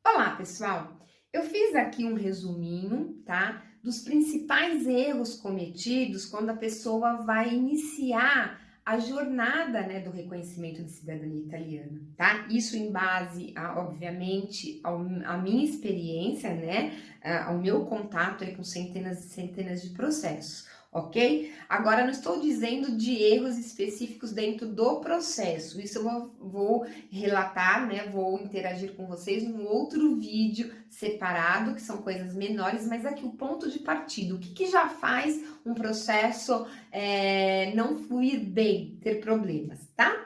Olá, pessoal! Eu fiz aqui um resuminho, tá? Dos principais erros cometidos quando a pessoa vai iniciar a jornada, né, do reconhecimento de cidadania italiana, tá? Isso em base, obviamente, à minha experiência, né, ao meu contato aí com centenas e centenas de processos, ok? Agora, não estou dizendo de erros específicos dentro do processo, isso eu vou relatar, né? Vou interagir com vocês num outro vídeo separado, que são coisas menores, mas aqui o ponto de partida, o que já faz um processo não fluir bem, ter problemas, tá?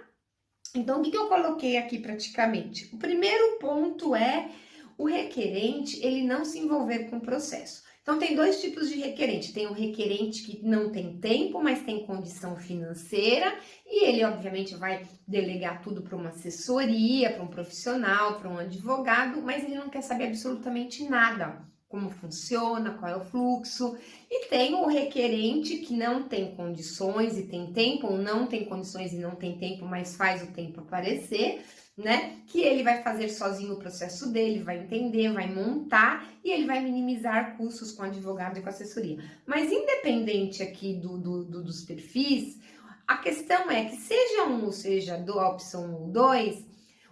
Então, o que eu coloquei aqui praticamente? O primeiro ponto é o requerente, ele não se envolver com o processo. Então, tem dois tipos de requerente. Tem o requerente que não tem tempo, mas tem condição financeira, e ele, obviamente, vai delegar tudo para uma assessoria, para um profissional, para um advogado, mas ele não quer saber absolutamente nada. Como funciona, qual é o fluxo. E tem o requerente que não tem condições e tem tempo, ou não tem condições e não tem tempo, mas faz o tempo aparecer, né? Que ele vai fazer sozinho o processo dele, vai entender, vai montar e ele vai minimizar custos com advogado e com assessoria. Mas independente aqui dos perfis, a questão é que seja um ou seja a opção 1 ou 2,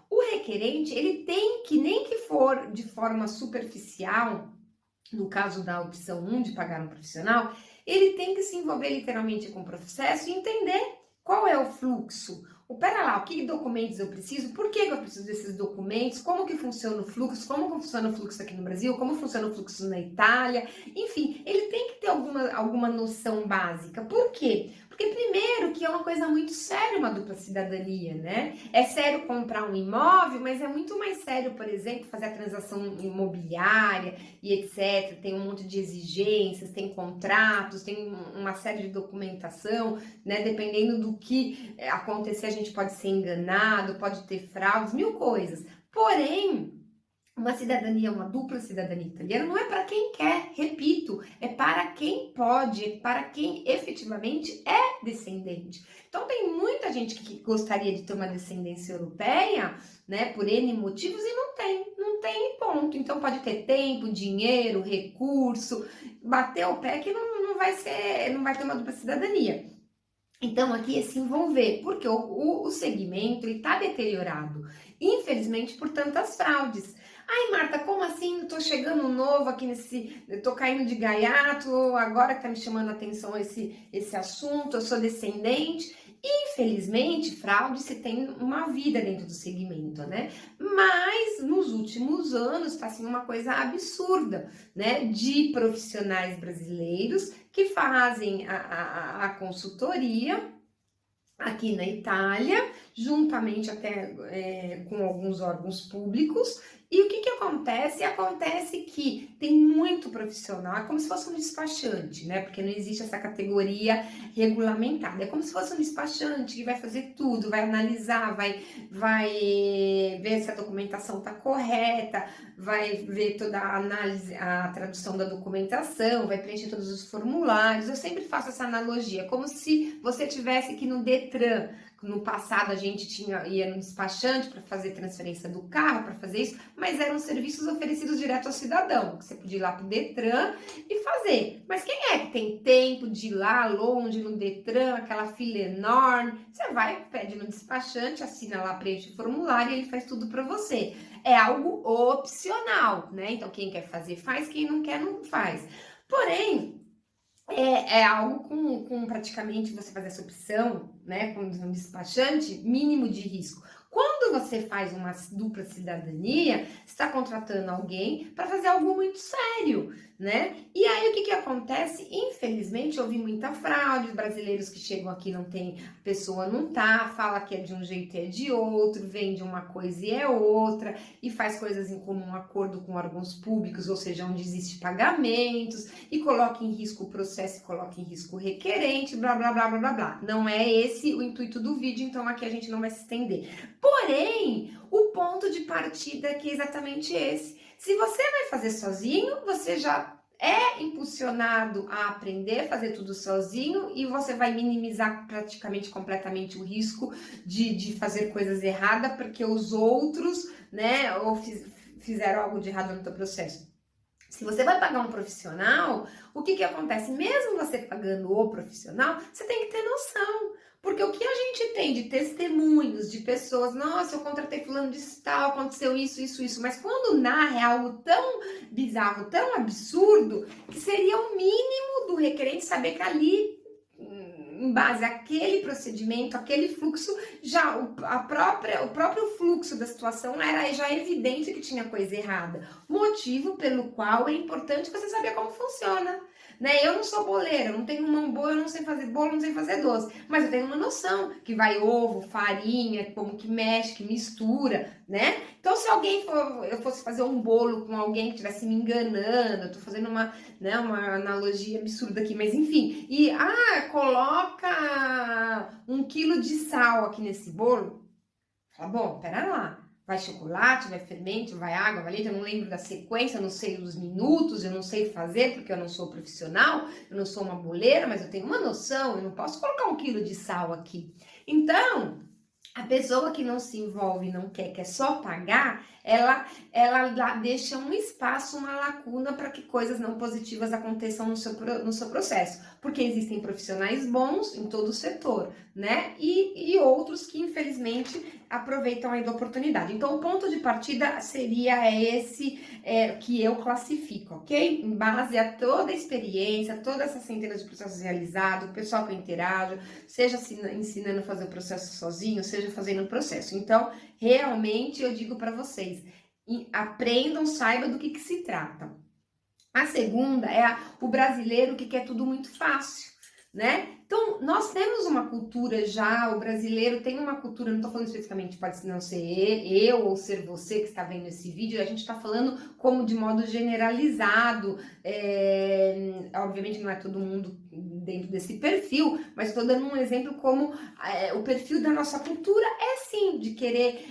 o requerente, ele tem que, nem que for de forma superficial, no caso da opção 1 de pagar um profissional, ele tem que se envolver literalmente com o processo e entender qual é o fluxo. Pera lá, que documentos eu preciso? Por que eu preciso desses documentos? Como que funciona o fluxo? Como que funciona o fluxo aqui no Brasil? Como funciona o fluxo na Itália? Enfim, ele tem que ter alguma noção básica. Por quê? Porque primeiro que é uma coisa muito séria uma dupla cidadania, né? É sério comprar um imóvel, mas é muito mais sério, por exemplo, fazer a transação imobiliária e etc. Tem um monte de exigências, tem contratos, tem uma série de documentação, né? Dependendo do que acontecer, a gente pode ser enganado, pode ter fraudes, mil coisas. Porém, uma cidadania, uma dupla cidadania italiana não é para quem quer, repito, é para quem pode, é para quem efetivamente é descendente. Então tem muita gente que gostaria de ter uma descendência europeia, né, por N motivos e não tem ponto. Então pode ter tempo, dinheiro, recurso, bater o pé que não vai ter uma dupla cidadania. Então, aqui é se envolver, porque o segmento está deteriorado, infelizmente, por tantas fraudes. Ai, Marta, como assim? Tô chegando novo aqui tô caindo de gaiato, agora que tá me chamando a atenção esse assunto, eu sou descendente. Infelizmente, fraude se tem uma vida dentro do segmento, né? Mas nos últimos anos está sendo uma coisa absurda, né? De profissionais brasileiros que fazem a consultoria aqui na Itália, juntamente até com alguns órgãos públicos. E o que acontece? Acontece que tem muito profissional, é como se fosse um despachante, né? Porque não existe essa categoria regulamentada. É como se fosse um despachante que vai fazer tudo, vai analisar, vai ver se a documentação está correta, vai ver toda a análise, a tradução da documentação, vai preencher todos os formulários. Eu sempre faço essa analogia, como se você tivesse que no Detran, no passado a gente ia no despachante para fazer transferência do carro, para fazer isso, mas eram serviços oferecidos direto ao cidadão, que você podia ir lá para o Detran e fazer. Mas quem é que tem tempo de ir lá longe no Detran, aquela fila enorme? Você vai, pede no despachante, assina lá, preenche o formulário e ele faz tudo para você. É algo opcional, né? Então quem quer fazer faz, quem não quer não faz. Porém, é algo com praticamente você fazer essa opção, né, com um despachante, mínimo de risco. Quando você faz uma dupla cidadania, você está contratando alguém para fazer algo muito sério, né? E aí o que acontece? Infelizmente, eu vi muita fraude, brasileiros que chegam aqui não tem, a pessoa não tá, fala que é de um jeito e é de outro, vende uma coisa e é outra, e faz coisas em comum acordo com órgãos públicos, ou seja, onde existe pagamentos, e coloca em risco o processo, coloca em risco o requerente, blá, blá, blá, blá, blá, blá. Não é esse o intuito do vídeo, então aqui a gente não vai se estender. Porém, o ponto de partida aqui é exatamente esse. Se você vai fazer sozinho, você já é impulsionado a aprender, fazer tudo sozinho e você vai minimizar praticamente completamente o risco de fazer coisas erradas, porque os outros, né, fizeram algo de errado no teu processo. Se você vai pagar um profissional, o que acontece? Mesmo você pagando o profissional, você tem que ter noção. Porque o que a gente tem de testemunhos de pessoas, nossa, eu contratei fulano de tal, aconteceu isso, isso, isso, mas quando narra é algo tão bizarro, tão absurdo, que seria o mínimo do requerente saber que ali, em base àquele procedimento, aquele fluxo, já o próprio fluxo da situação era já evidente que tinha coisa errada. Motivo pelo qual é importante você saber como funciona. Né? Eu não sou boleira, eu não tenho mão boa, eu não sei fazer bolo, não sei fazer doce, mas eu tenho uma noção que vai ovo, farinha, como que mexe, que mistura, né? Então, se eu fosse fazer um bolo com alguém que estivesse me enganando, eu tô fazendo uma analogia absurda aqui, mas enfim, e coloca 1 quilo de sal aqui nesse bolo. Fala, bom, pera lá. Vai chocolate, vai fermento, vai água, vai leite, eu não lembro da sequência, eu não sei dos minutos, eu não sei fazer porque eu não sou profissional, eu não sou uma boleira, mas eu tenho uma noção, eu não posso colocar 1 quilo de sal aqui. Então, a pessoa que não se envolve, não quer só pagar, ela deixa um espaço, uma lacuna para que coisas não positivas aconteçam no seu processo. Porque existem profissionais bons em todo o setor, né? E outros que, infelizmente, aproveitam aí da oportunidade. Então, o ponto de partida seria esse que eu classifico, ok? Em base a toda a experiência, todas essas centenas de processos realizados, o pessoal que eu interajo, seja ensinando a fazer o processo sozinho, seja fazendo o processo. Então, realmente, eu digo para vocês, aprendam, saibam do que se trata. A segunda é o brasileiro que quer tudo muito fácil, né? Então, nós temos uma cultura já, o brasileiro tem uma cultura, não estou falando especificamente, pode não ser eu ou ser você que está vendo esse vídeo, a gente está falando como de modo generalizado, obviamente não é todo mundo dentro desse perfil, mas estou dando um exemplo como o perfil da nossa cultura é sim, de querer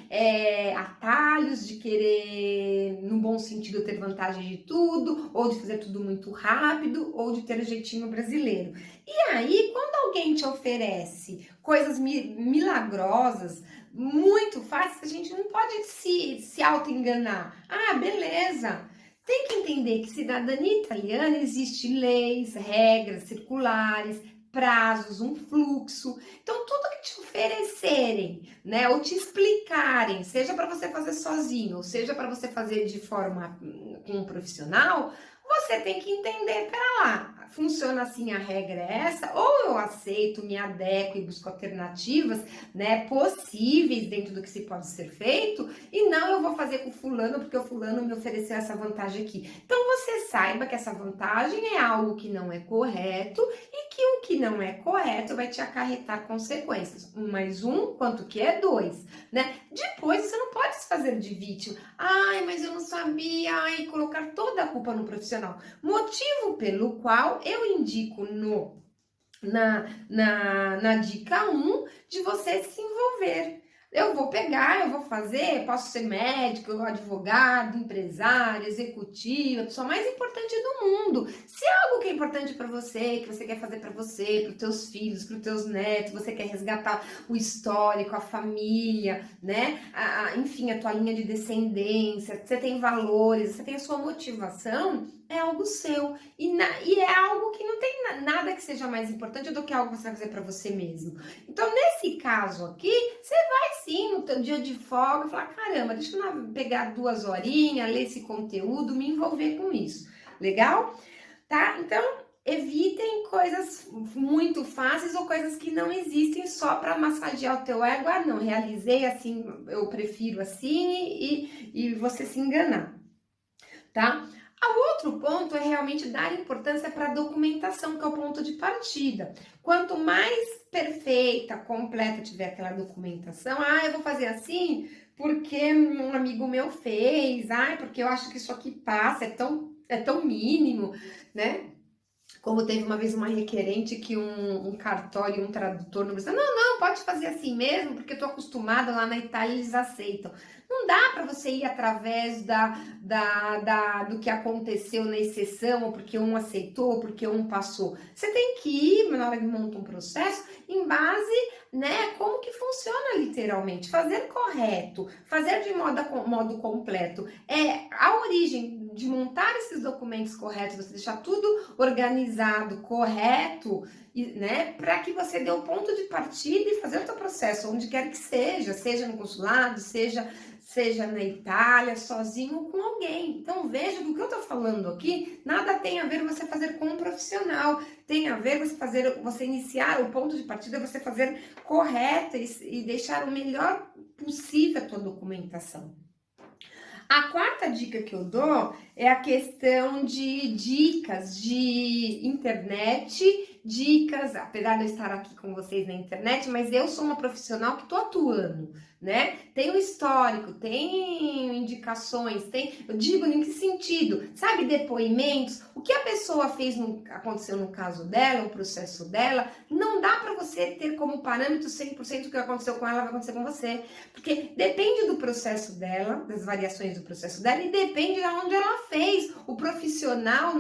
atalhos, de querer, no bom sentido, ter vantagem de tudo, ou de fazer tudo muito rápido, ou de ter o jeitinho brasileiro. E aí, quando alguém te oferece coisas milagrosas, muito fáceis, a gente não pode se auto-enganar. Ah, beleza. Tem que entender que cidadania italiana existe leis, regras circulares, prazos, um fluxo. Então, tudo que te oferecerem, né, ou te explicarem, seja para você fazer sozinho, ou seja para você fazer de forma com um profissional, você tem que entender, pera lá, funciona assim, a regra é essa, ou eu aceito, me adequo e busco alternativas, né, possíveis dentro do que se pode ser feito, e não eu vou fazer com o fulano, porque o fulano me ofereceu essa vantagem aqui. Então, você saiba que essa vantagem é algo que não é correto, e que o que não é correto vai te acarretar consequências. 1 mais 1, quanto que é 2, né? Depois, você não pode se fazer de vítima. Ai, mas eu não sabia, ai, colocar toda a culpa no profissional. Motivo pelo qual eu indico na dica 1 de você se envolver. Eu vou pegar, eu vou fazer, posso ser médico, advogado, empresário, executivo, a pessoa mais importante do mundo. Se é algo que é importante para você, que você quer fazer para você, para os teus filhos, para os teus netos, você quer resgatar o histórico, a família, né? Enfim, a tua linha de descendência, você tem valores, você tem a sua motivação, é algo seu. E é algo que não tem nada que seja mais importante do que algo que você vai fazer para você mesmo. Então, nesse caso aqui, você vai sim, no teu dia de folga, falar, caramba, deixa eu pegar 2 horinhas, ler esse conteúdo, me envolver com isso. Legal? Tá? Então, evitem coisas muito fáceis ou coisas que não existem só para massagear o teu ego. Ah, não, realizei assim, eu prefiro assim, e você se enganar. Tá? O outro ponto é realmente dar importância para a documentação, que é o ponto de partida. Quanto mais perfeita, completa tiver aquela documentação, eu vou fazer assim porque um amigo meu fez, porque eu acho que isso aqui passa, é tão mínimo, né? Como teve uma vez uma requerente que um cartório, um tradutor no Brasil, não, pode fazer assim mesmo, porque eu tô acostumada lá na Itália, eles aceitam. Não dá para você ir através do que aconteceu na exceção, ou porque um aceitou, ou porque um passou. Você tem que ir, na hora de montar um processo, em base, né, como que funciona literalmente. Fazer correto, fazer de modo completo. A origem de montar esses documentos corretos, você deixar tudo organizado, correto, né, para que você dê o ponto de partida e fazer o seu processo, onde quer que seja no consulado, seja na Itália, sozinho ou com alguém. Então, veja do que eu estou falando aqui, nada tem a ver você fazer com um profissional, tem a ver você iniciar o ponto de partida, você fazer correto e deixar o melhor possível a tua documentação. A quarta dica que eu dou é a questão de dicas de internet, apesar de eu estar aqui com vocês na internet, mas eu sou uma profissional que estou atuando, né? Tem um histórico, tem indicações, eu digo em que sentido? Sabe, depoimentos, o que a pessoa fez, aconteceu no caso dela, o processo dela, não dá para você ter como parâmetro 100% o que aconteceu com ela vai acontecer com você, porque depende do processo dela, das variações do processo dela, e depende de onde ela fez. O profissional,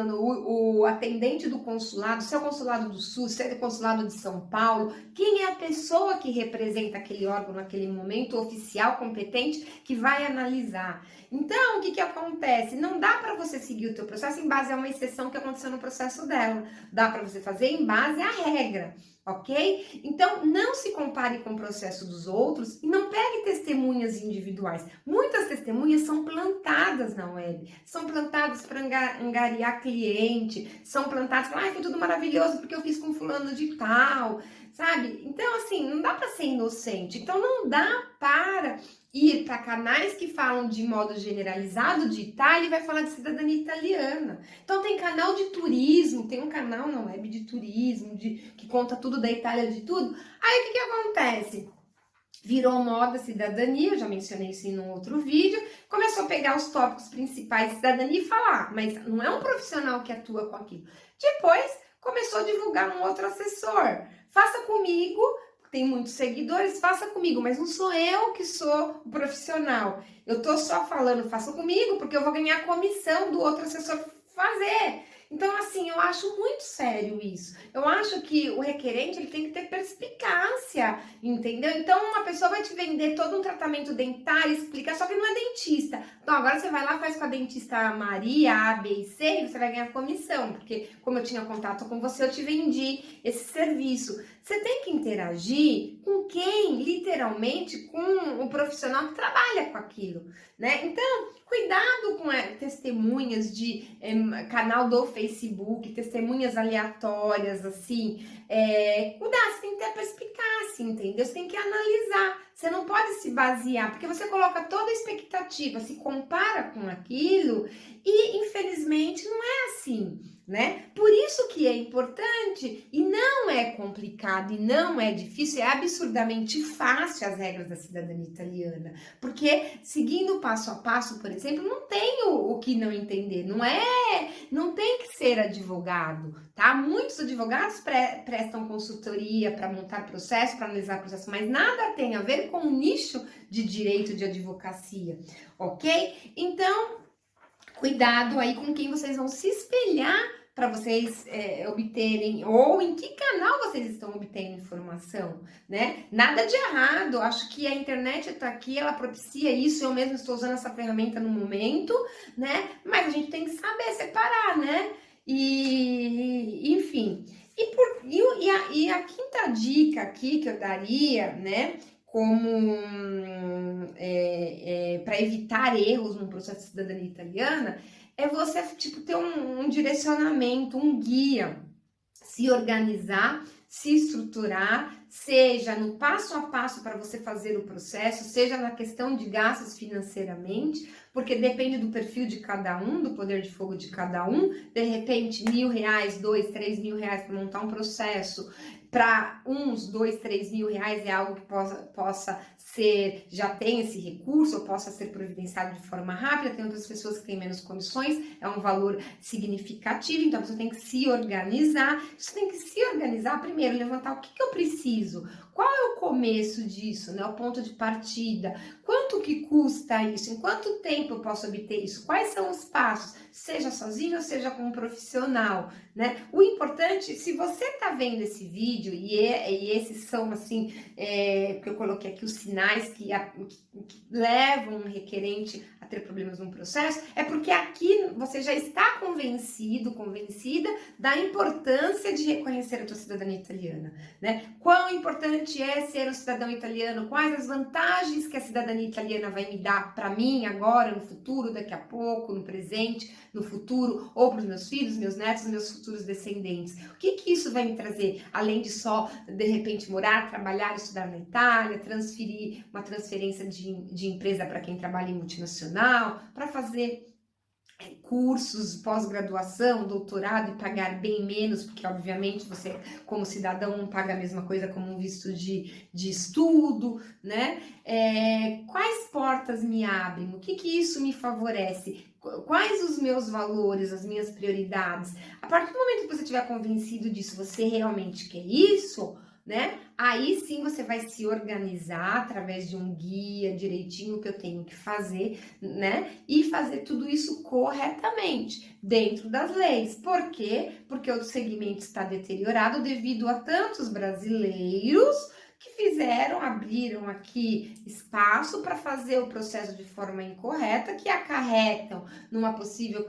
o atendente do consulado, se é o consulado do Sul, se é o consulado de São Paulo, quem é a pessoa que representa aquele órgão naquele momento, oficial, competente, que vai analisar. Então, o que acontece? Não dá para você seguir o teu processo em base a uma exceção que aconteceu no processo dela. Dá para você fazer em base à regra, ok? Então, não se compare com o processo dos outros e não pegue testemunhas individuais. Muitas testemunhas são plantadas na web, são plantadas para angariar cliente, são plantadas para, foi tudo maravilhoso porque eu fiz com fulano de tal, sabe? Então, assim, não dá para ser inocente. Então, não dá para ir para canais que falam de modo generalizado de Itália e vai falar de cidadania italiana. Então tem canal de turismo, tem um canal na web de turismo, que conta tudo da Itália, de tudo. Aí o que acontece? Virou moda cidadania, eu já mencionei isso em um outro vídeo, começou a pegar os tópicos principais de cidadania e falar, mas não é um profissional que atua com aquilo. Depois começou a divulgar um outro assessor. Faça comigo, tem muitos seguidores, faça comigo, mas não sou eu que sou o profissional. Eu tô só falando, faça comigo, porque eu vou ganhar comissão do outro assessor fazer. Então, assim, eu acho muito sério isso. Eu acho que o requerente, ele tem que ter perspicácia, entendeu? Então, uma pessoa vai te vender todo um tratamento dentário, explicar, só que não é dentista. Então, agora você vai lá, faz com a dentista Maria, A, B e C, e você vai ganhar comissão, porque como eu tinha contato com você, eu te vendi esse serviço. Você tem que interagir com quem, literalmente, com o profissional que trabalha com aquilo, né? Então, cuidado com testemunhas de canal do Facebook, testemunhas aleatórias, assim. Cuidado, você tem que ter perspicácia, entendeu? Você tem que analisar. Você não pode se basear, porque você coloca toda a expectativa, se compara com aquilo e, infelizmente, não é assim, né? Por isso que é importante e não é complicado e não é difícil, é absurdamente fácil as regras da cidadania italiana, porque seguindo passo a passo, por exemplo, não tem o que não entender, não tem que ser advogado, tá? Muitos advogados prestam consultoria para montar processo, para analisar processo, mas nada tem a ver com o nicho de direito de advocacia, ok? Então, cuidado aí com quem vocês vão se espelhar para vocês obterem, ou em que canal vocês estão obtendo informação, né? Nada de errado, acho que a internet está aqui, ela propicia isso, eu mesmo estou usando essa ferramenta no momento, né? Mas a gente tem que saber separar, né? E enfim, e a quinta dica aqui que eu daria, né? Como para evitar erros no processo de cidadania italiana, é você ter um direcionamento, um guia, se organizar, se estruturar, seja no passo a passo para você fazer o processo, seja na questão de gastos financeiramente, porque depende do perfil de cada um, do poder de fogo de cada um. De repente, R$1.000, R$2.000, R$3.000 para montar um processo, para uns R$2.000, R$3.000 é algo que possa ser, já tem esse recurso, ou possa ser providenciado de forma rápida. Tem outras pessoas que têm menos condições, é um valor significativo, então você tem que se organizar. Você tem que se organizar primeiro, levantar o que eu preciso, Qual é o começo disso, né? O ponto de partida? Quanto que custa isso? Em quanto tempo eu posso obter isso? Quais são os passos? Seja sozinho ou seja com um profissional, né? O importante, se você está vendo esse vídeo, e esses são, assim, que eu coloquei aqui os sinais que levam um requerente a ter problemas no processo, é porque aqui você já está convencido, convencida da importância de reconhecer a tua cidadania italiana, né? Quão importante é ser um cidadão italiano, quais as vantagens que a cidadania italiana vai me dar para mim agora, no futuro, daqui a pouco, no presente, no futuro, ou para os meus filhos, meus netos, meus futuros descendentes. O que isso vai me trazer, além de só, de repente, morar, trabalhar, estudar na Itália, transferir uma transferência de empresa para quem trabalha em multinacional, para fazer cursos, pós-graduação, doutorado e pagar bem menos, porque obviamente você, como cidadão, não paga a mesma coisa como um visto de estudo, né? Quais portas me abrem? O que isso me favorece? Quais os meus valores, as minhas prioridades? A partir do momento que você estiver convencido disso, você realmente quer isso, né? Aí sim você vai se organizar através de um guia direitinho que eu tenho que fazer, né? E fazer tudo isso corretamente, dentro das leis. Por quê? Porque o segmento está deteriorado devido a tantos brasileiros que abriram aqui espaço para fazer o processo de forma incorreta, que acarretam numa possível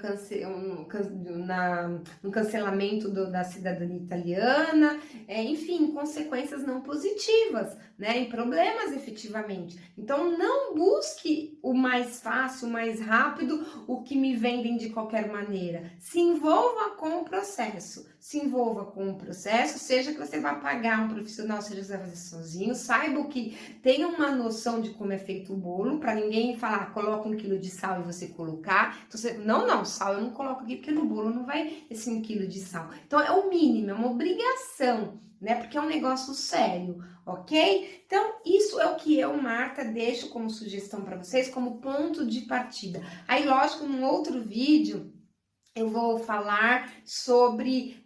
no cancelamento da cidadania italiana, enfim, consequências não positivas, né, em problemas efetivamente. Então, não busque o mais fácil, o mais rápido, o que me vendem de qualquer maneira. Se envolva com o processo. Se envolva com o processo, seja que você vá pagar um profissional, seja que você vai fazer sozinho, saiba que tenha uma noção de como é feito o bolo, para ninguém falar, coloca 1 quilo de sal e você colocar. Então, você, não, sal eu não coloco aqui, porque no bolo não vai esse 1 quilo de sal. Então, é o mínimo, é uma obrigação, né? Porque é um negócio sério, ok? Então, isso é o que eu, Marta, deixo como sugestão para vocês, como ponto de partida. Aí, lógico, num outro vídeo, eu vou falar sobre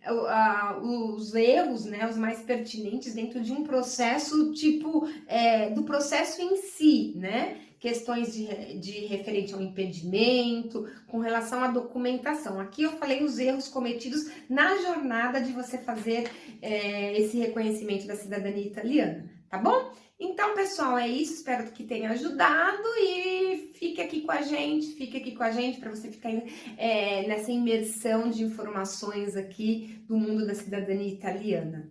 os erros, né, os mais pertinentes dentro de um processo, tipo, do processo em si, né? Questões de referente ao impedimento, com relação à documentação. Aqui eu falei os erros cometidos na jornada de você fazer esse reconhecimento da cidadania italiana, tá bom? Então, pessoal, é isso. Espero que tenha ajudado e fique aqui com a gente para você ficar nessa imersão de informações aqui do mundo da cidadania italiana.